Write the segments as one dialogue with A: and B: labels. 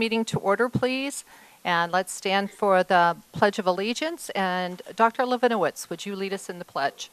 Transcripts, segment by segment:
A: Meeting to order, please. And let's stand for the Pledge of Allegiance. And Dr. Levinowitz, would you lead us in the pledge?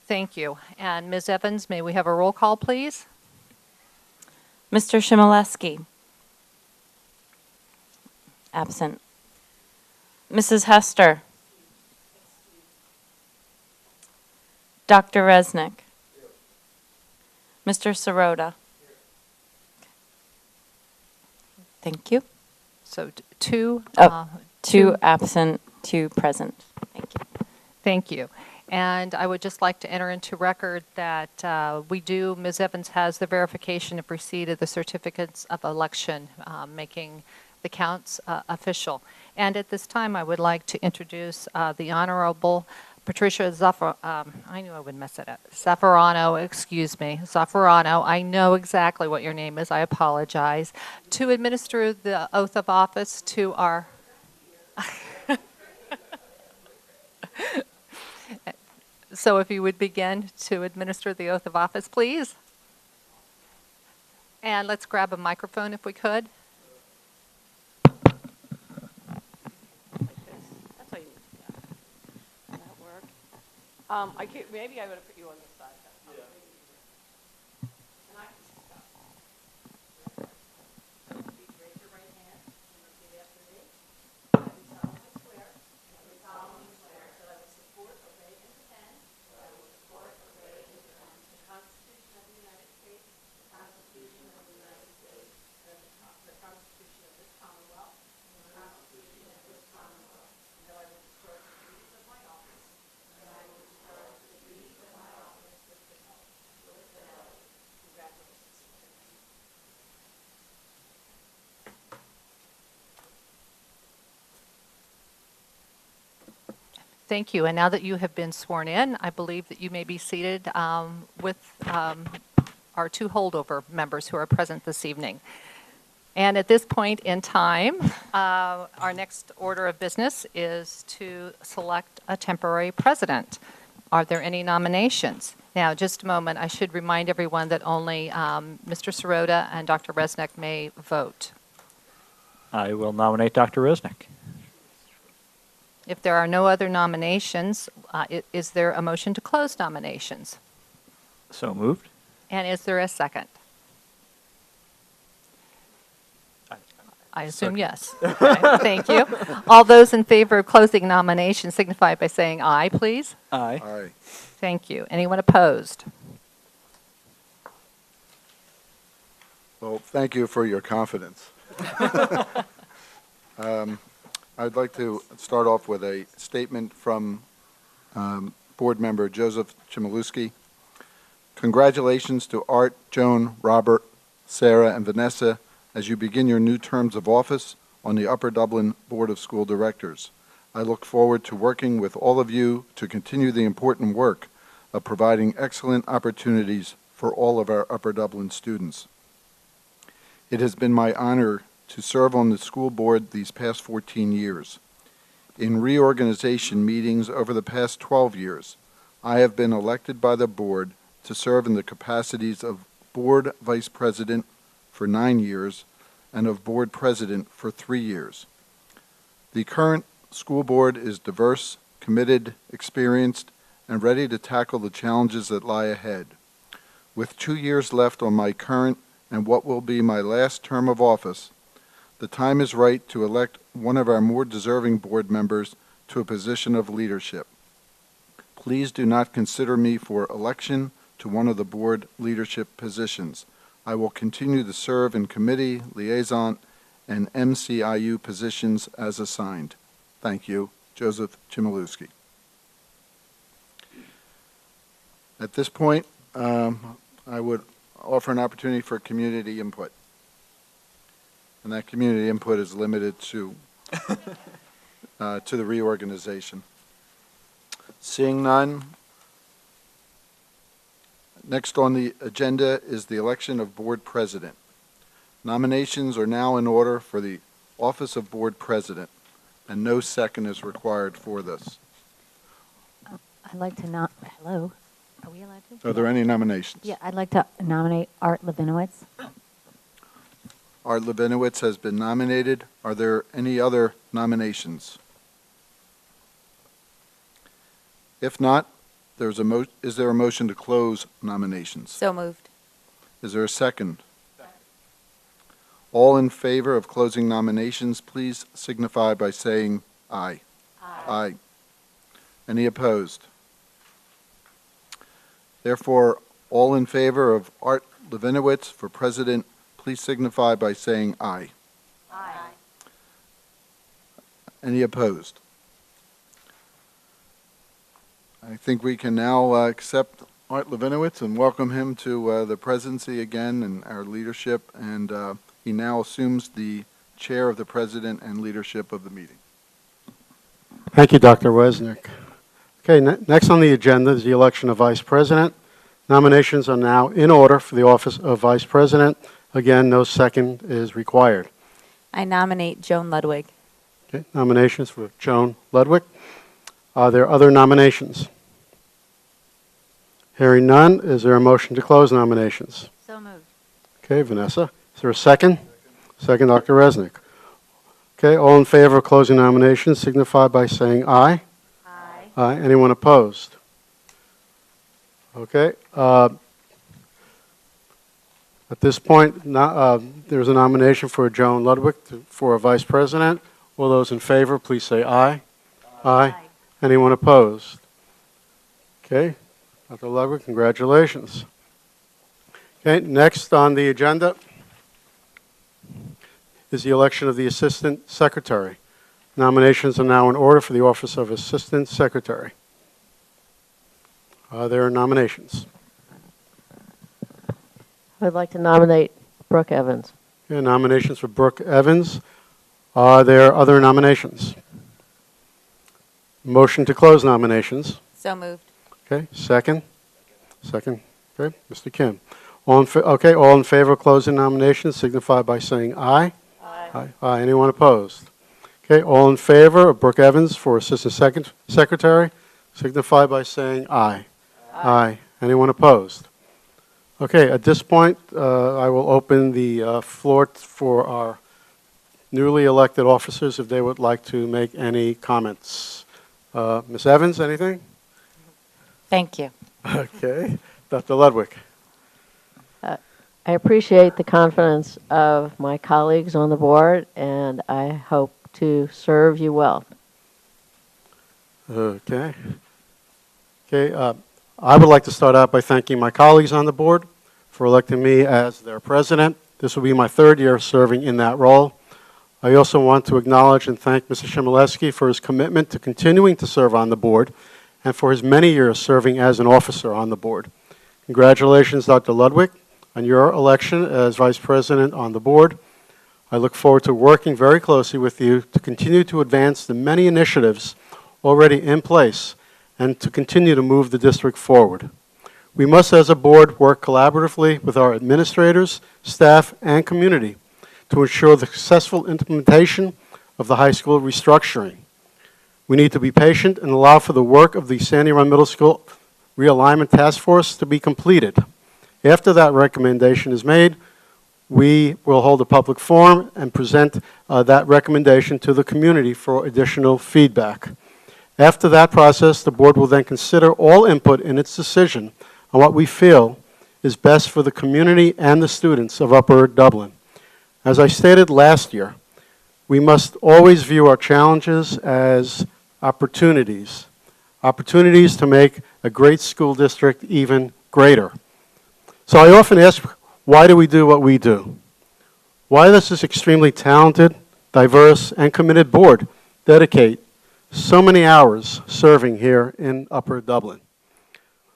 A: Thank you. And Ms. Evans, may we have a roll call, please?
B: Mr. Shimeleski. Absent. Mrs. Hester. Dr. Resnick. Mr. Sirota. Thank you.
A: So two.
B: Two absent, two present. Thank you.
A: Thank you. And I would just like to enter into record that Ms. Evans has the verification of receipt of the certificates of election, making the counts official. And at this time, I would like to introduce the Honorable Patricia I knew I would mess it up. Zaffarano, excuse me. Zaffarano, I know exactly what your name is. I apologize. To administer the oath of office to our... So if you would begin to administer the oath of office, please. And let's grab a microphone if we could.
B: That's how you that work. Maybe I would have put you on this side. And I can stop. Please raise your right hand and repeat after me. I do solemnly swear that I will support, obey, and defend the Constitution of the United States, the Constitution of the United States, and the Constitution of this Commonwealth, and that I will discharge the duties of my office with fidelity. Congratulations.
A: Thank you. And now that you have been sworn in, I believe that you may be seated with our two holdover members who are present this evening. And at this point in time, our next order of business is to select a temporary president. Are there any nominations? Now, just a moment, I should remind everyone that only Mr. Sirota and Dr. Resnick may vote.
C: I will nominate Dr. Resnick.
A: If there are no other nominations, is there a motion to close nominations?
C: So moved.
A: And is there a second? I assume yes. Okay, thank you. All those in favor of closing nominations signify by saying aye, please.
C: Aye.
D: Aye.
A: Thank you. Anyone opposed?
D: Well, thank you for your confidence. I'd like to start off with a statement from Board Member Joseph Chmielewski. Congratulations to Art, Joan, Robert, Sarah, and Vanessa as you begin your new terms of office on the Upper Dublin Board of School Directors. I look forward to working with all of you to continue the important work of providing excellent opportunities for all of our Upper Dublin students. It has been my honor to serve on the school board these past 14 years. In reorganization meetings over the past 12 years, I have been elected by the board to serve in the capacities of board vice president for 9 years and of board president for 3 years. The current school board is diverse, committed, experienced, and ready to tackle the challenges that lie ahead. With 2 years left on my current and what will be my last term of office, the time is right to elect one of our more deserving board members to a position of leadership. Please do not consider me for election to one of the board leadership positions. I will continue to serve in committee, liaison, and MCIU positions as assigned. Thank you. Joseph Chmielewski. At this point, I would offer an opportunity for community input. And that community input is limited to the reorganization. Seeing none, next on the agenda is the election of board president. Nominations are now in order for the office of Board President, and no second is required for this.
E: I'd like to not, hello, are we allowed to?
D: Are there any nominations?
E: Yeah, I'd like to nominate Art Levinowitz.
D: Art Levinowitz has been nominated. Are there any other nominations? If not, is there a motion to close nominations?
F: So moved.
D: Is there a second? All in favor of closing nominations, please signify by saying aye. Aye. Any opposed? Therefore, all in favor of Art Levinowitz for president, please signify by saying aye.
F: Aye.
D: Any opposed? I think we can now accept Art Levinowitz and welcome him to the presidency again and our leadership, and he now assumes the chair of the president and leadership of the meeting.
G: Thank you, Dr. Wesnick. Okay, next on the agenda is the election of Vice President. Nominations are now in order for the office of Vice President. Again, no second is required.
F: I nominate Joan Ludwig.
G: Okay, nominations for Joan Ludwig. Are there other nominations? Hearing none, is there a motion to close nominations?
E: So moved.
G: Okay, Vanessa. Is there a second? Second, Dr. Resnick. Okay, all in favor of closing nominations signify by saying aye.
E: Aye.
G: Aye. Anyone opposed? Okay. At this point, there's a nomination for Joan Ludwig for a vice president. All those in favor, please say aye. Aye. Anyone opposed? Okay. Dr. Ludwig, congratulations. Okay, next on the agenda is the election of the Assistant Secretary. Nominations are now in order for the office of Assistant Secretary. Are there nominations?
H: I'd like to nominate Brooke Evans.
G: Okay, nominations for Brooke Evans. Are there other nominations? Motion to close nominations.
F: So moved.
G: Okay, second? Second. Okay, Mr. Kim. All in favor of closing nominations signify by saying aye. Aye. Aye. Anyone opposed? Okay, all in favor of Brooke Evans for Assistant Secretary signify by saying aye. Aye. Anyone opposed? Okay, at this point, I will open the floor for our newly elected officers if they would like to make any comments. Ms. Evans, anything?
F: Thank you.
G: Okay. Dr. Ludwig.
H: I appreciate the confidence of my colleagues on the board, and I hope to serve you well.
G: Okay. Okay. I would like to start out by thanking my colleagues on the board for electing me as their president. This will be my third year serving in that role. I also want to acknowledge and thank Mr. Chmielewski for his commitment to continuing to serve on the board and for his many years serving as an officer on the board. Congratulations, Dr. Ludwig, on your election as vice president on the board. I look forward to working very closely with you to continue to advance the many initiatives already in place and to continue to move the district forward. We must, as a board, work collaboratively with our administrators, staff, and community to ensure the successful implementation of the high school restructuring. We need to be patient and allow for the work of the Sandy Run Middle School Realignment Task Force to be completed. After that recommendation is made, we will hold a public forum and present that recommendation to the community for additional feedback. After that process, the board will then consider all input in its decision on what we feel is best for the community and the students of Upper Dublin. As I stated last year, we must always view our challenges as opportunities to make a great school district even greater. So I often ask, why do we do what we do? Why does this extremely talented, diverse, and committed board dedicate so many hours serving here in Upper Dublin?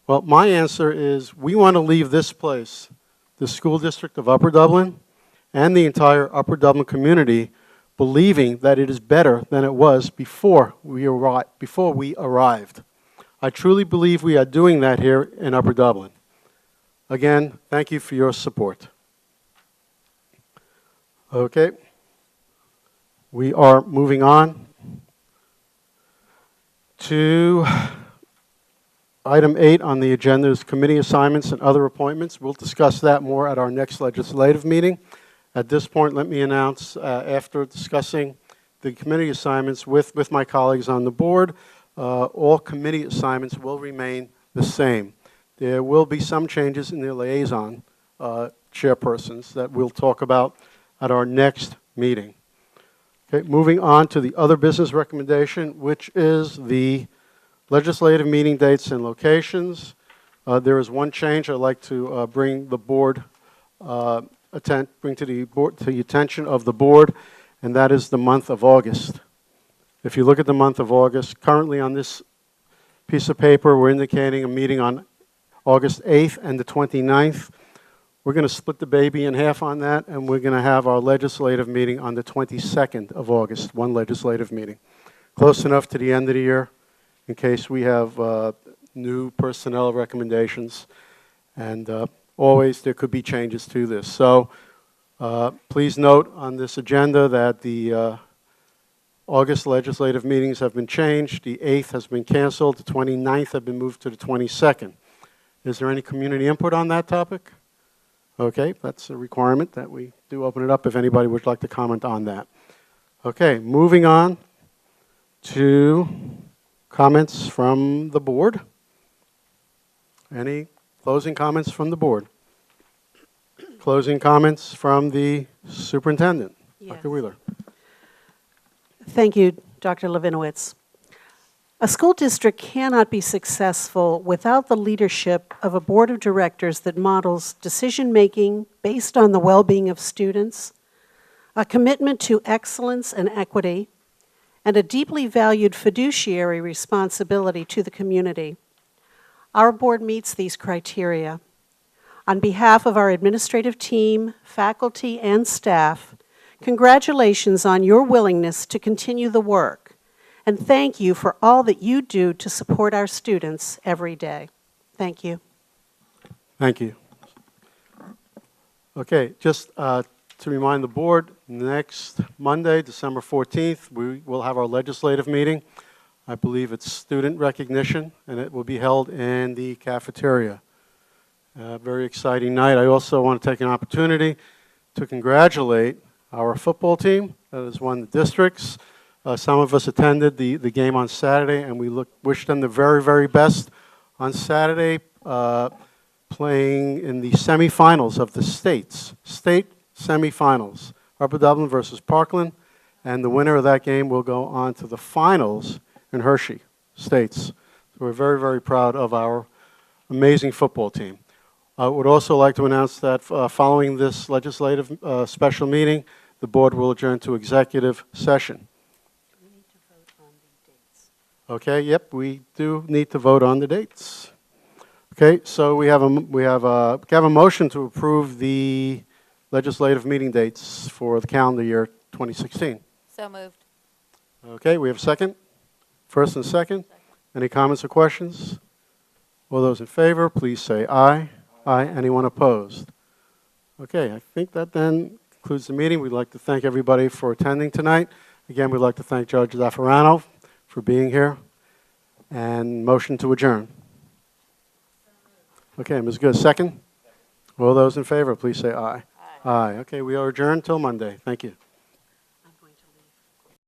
G: Well, my answer is we want to leave this place, the school district of Upper Dublin, and the entire Upper Dublin community believing that it is better than it was before we arrived. I truly believe we are doing that here in Upper Dublin. Again, thank you for your support. Okay. We are moving on to item 8 on the agenda is committee assignments and other appointments. We'll discuss that more at our next legislative meeting. At this point, let me announce, after discussing the committee assignments with my colleagues on the board, all committee assignments will remain the same. There will be some changes in the liaison chairpersons that we'll talk about at our next meeting. Okay, moving on to the other business recommendation, which is the legislative meeting dates and locations. There is one change I'd like to bring the board, bring to the attention of the board, and that is the month of August. If you look at the month of August, currently on this piece of paper, we're indicating a meeting on August 8th and the 29th. We're going to split the baby in half on that, and we're going to have our legislative meeting on the 22nd of August, one legislative meeting. Close enough to the end of the year in case we have new personnel recommendations, and always there could be changes to this. So please note on this agenda that the August legislative meetings have been changed. The 8th has been canceled. The 29th have been moved to the 22nd. Is there any community input on that topic? Okay, that's a requirement that we do open it up if anybody would like to comment on that. Okay, moving on to comments from the board. Any closing comments from the board? Closing comments from the superintendent, Dr. Wheeler.
B: Thank you, Dr. Levinowitz. A school district cannot be successful without the leadership of a board of directors that models decision-making based on the well-being of students, a commitment to excellence and equity, and a deeply valued fiduciary responsibility to the community. Our board meets these criteria. On behalf of our administrative team, faculty, and staff, congratulations on your willingness to continue the work. And thank you for all that you do to support our students every day. Thank you.
G: Thank you. Okay, just to remind the board, next Monday, December 14th, we will have our legislative meeting. I believe it's student recognition, and it will be held in the cafeteria. Very exciting night. I also want to take an opportunity to congratulate our football team that has won the districts. Some of us attended the game on Saturday, and we wish them the very, very best on Saturday, playing in the semifinals of the state semifinals, Upper Dublin versus Parkland, and the winner of that game will go on to the finals in Hershey States. So we're very, very proud of our amazing football team. I would also like to announce that following this legislative special meeting, the board will adjourn to executive session.
B: We need to vote on the dates.
G: Okay, yep, we do need to vote on the dates. Okay, so we have a motion to approve the legislative meeting dates for the calendar year 2016.
F: So moved.
G: Okay, we have a second? First and second? Any comments or questions? All those in favor, please say aye. Aye. Anyone opposed? Okay, I think that then concludes the meeting. We'd like to thank everybody for attending tonight. Again, we'd like to thank Judge Zaffarano for being here. And motion to adjourn. Okay, Ms. Good, second? All those in favor, please say aye. Aye. Okay, we are adjourned till Monday. Thank you.
B: I'm going to leave.